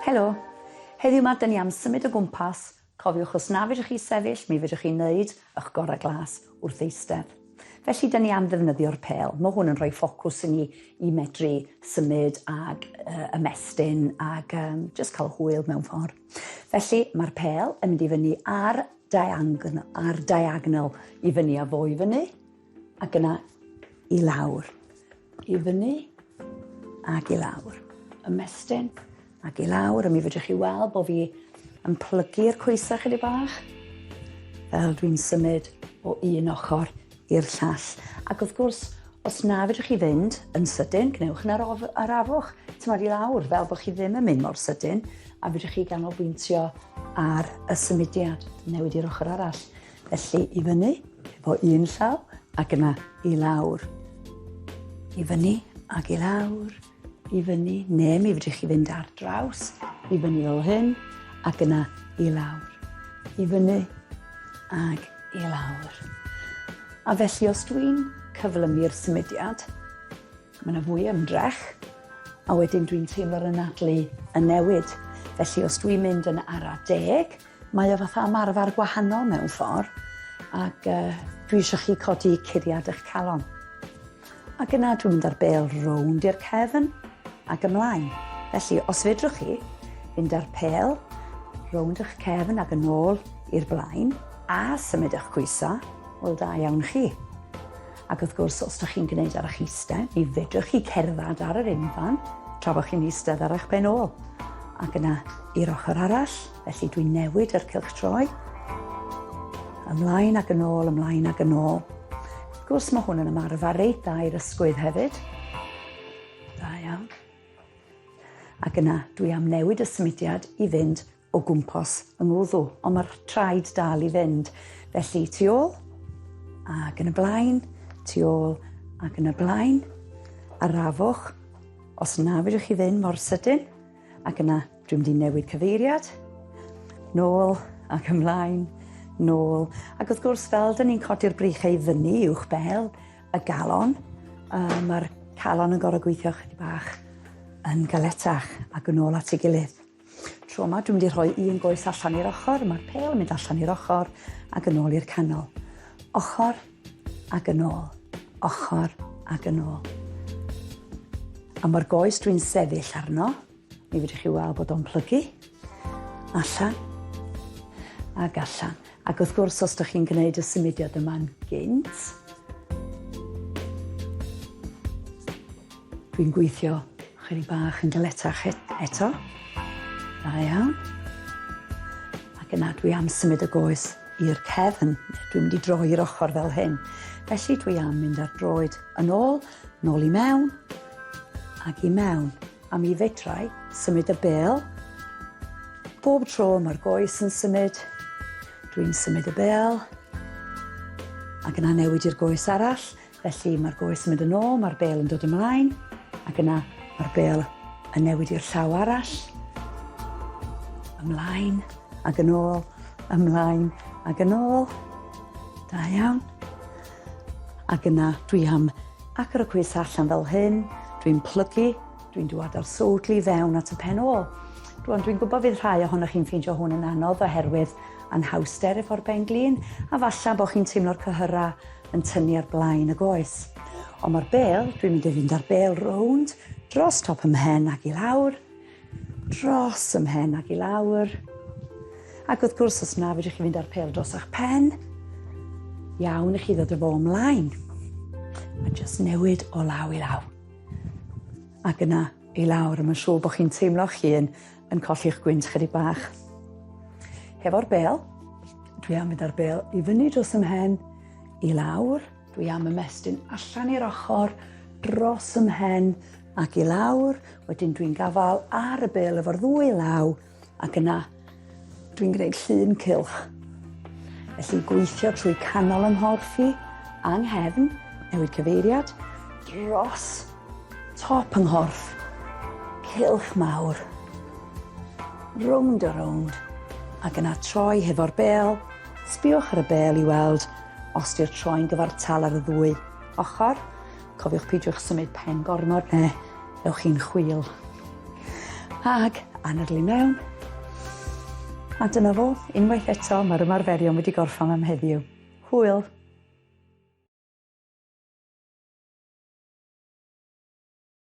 Helo, heddiw yma dyn ni am symud o gwmpas. Cofiwch os na fedrwch chi sefyll, mi fedrwch chi wneud eich gorau glas wrth eistedd. Felly dyn ni am ddefnyddio'r pêl. Mae hwn yn rhoi ffocws i ni i medru symud ag ymestyn ag just cael hwyl mewn ffordd. Felly mae'r pêl yn mynd i fyny ar diagonal i fyny a fo i fyny ac yna i lawr. I fyny ac i lawr. Ymestyn ac i lawr, a mi fedrwch chi weld bod fi yn plygu'r coesau chydig bach fel dwi'n symud o un ochr i'r llall. Ac wrth gwrs, os na fedrwch chi fynd yn sydyn, gwnewch yn yr afwch, tymor i lawr fel bod chi ddim yn mynd mor sydyn, a fedrwch chi ganolbwyntio ar y symudiad, newid i'r ochr arall. Felly i fyny, efo un llaw, ac yna i lawr. I fyny ac i lawr. I fyny, neu mi fedrwch chi fynd ar draws, i fyny fel hyn, ac yna i lawr. I fyny, ac i lawr. A felly os dwi'n cyflymu'r symudiad, mae yna fwy ymdrech, a wedyn dwi'n teimlo'r anadlu yn newid. Felly os dwi'n mynd yn ara 10, mae o fatha ymarfer gwahanol mewn ffordd, ac dwi eisiau chi codi curiad eich calon. Ac yna dwi'n mynd ar bêl rownd i'r cefn, ac ymlaen. Felly, os fedrwch chi fynd ar pêl, rownd eich cefn ac yn ôl i'r blaen, a symud eich coesau, wel da iawn chi. Ac wrth gwrs, os ydych chi'n gwneud ar eich eistedd, mi fedrwch chi cerdded ar yr unfan, tra bod chi'n eistedd ar eich ben ôl. Ac yna i'r ochr arall, felly dwi'n newid yr cylchtroi. Ymlaen ac yn ôl, ymlaen ac yn ôl. Wrth gwrs, mae hwn yn ymarfer reit dda i'r ysgwydd hefyd. Da iawn. Ac yna, dwi am newid y symudiad i fynd o gwmpas yng ngwddw, ond mae'r traed dal i fynd. Felly, tu ôl, ac yn y blaen, tu ôl, ac yn y blaen, arafwch, os na fedrwch chi fynd mor sydyn, ac yna, dwi'n mynd i newid cyfeiriad, nôl, ac ymlaen, nôl. Ac wrth gwrs, fel dyn ni'n codi'r brichau fyny uwch bel, y galon, mae'r calon yn gorau gweithio chydig bach yn galetach ac yn ôl at ei gilydd. Tro yma, dwi'n mynd i rhoi un goes allan i'r ochr, mae'r pêl yn mynd allan i'r ochr ac yn ôl i'r canol. Ochr ac yn ôl, ochr ac yn ôl. A mae'r goes dwi'n sefyll arno, mi fedrwch chi weld bod o'n plygu, allan ac allan. Ac wrth gwrs, os ydych chi'n gwneud y symudiad yma'n gynt, dwi'n gweithio chydig bach yn galetach eto. Da iawn. Ac yna dwi am symud y goes i'r cefn. Dwi'n mynd i droi'r ochr fel hyn. Felly dwi am mynd ar droed yn ôl, nôl i mewn, ac i mewn. A mi fedrai symud y bêl. Bob tro mae'r goes yn symud, dwi'n symud y bêl, ac yna newid i'r goes arall. Felly mae'r goes yn mynd yn ôl, mae'r bêl yn dod ymlaen, ac yna mae'r bêl yn newid i'r llaw arall, ymlaen, ac yn ôl, ymlaen, ac yn ôl. Da iawn. Ac yna dwi am agor y coes allan fel hyn, dwi'n plygu, dwi'n dŵad ar sowdlu fewn at y pen ôl. Dwi'n gwybod fydd rhai ohonoch chi'n ffeindio hwn yn anodd oherwydd anhawster efo'r ben glin, a falle bod chi'n teimlo'r cyhyra yn tynnu ar blaen y goes. Ond mae'r bêl, dwi'n mynd i fynd ar bêl rownd, dros top ymhen ac i lawr, dros ymhen ac i lawr. Ac wrth gwrs, os na fedrwch chi fynd ar pêl dros eich pen, iawn i chi ddod o fo ymlaen. A jyst newid o law i law. Ac yna i lawr, a mae'n siŵr bod chi'n teimlo'ch hun yn colli'ch gwynt chydig bach. Hefo'r bêl, dwi am mynd ar bêl i fyny dros ymhen, i lawr. Dwi am ymestyn allan i'r ochr, dros ymhen ac i lawr. Wedyn dwi'n gafal ar y bêl efo'r ddwy law, ac yna dwi'n gwneud llun cylch. Felly gweithio trwy canol ym nghorff i, anghefn, newid cyfeiriad, dros top yng nghorff, cylch mawr, rownd a rownd, ac yna troi hefo'r bêl. Sbiwch ar y bêl i weld os di'r troi'n gyfartal ar y ddwy ochr. Cofiwch peidiwch symud pen gormod, neu ewch chi'n chwil. Ag anadlu mewn. A dyna fo, unwaith eto, mae'r ymarferion wedi gorffan am heddiw. Hwyl!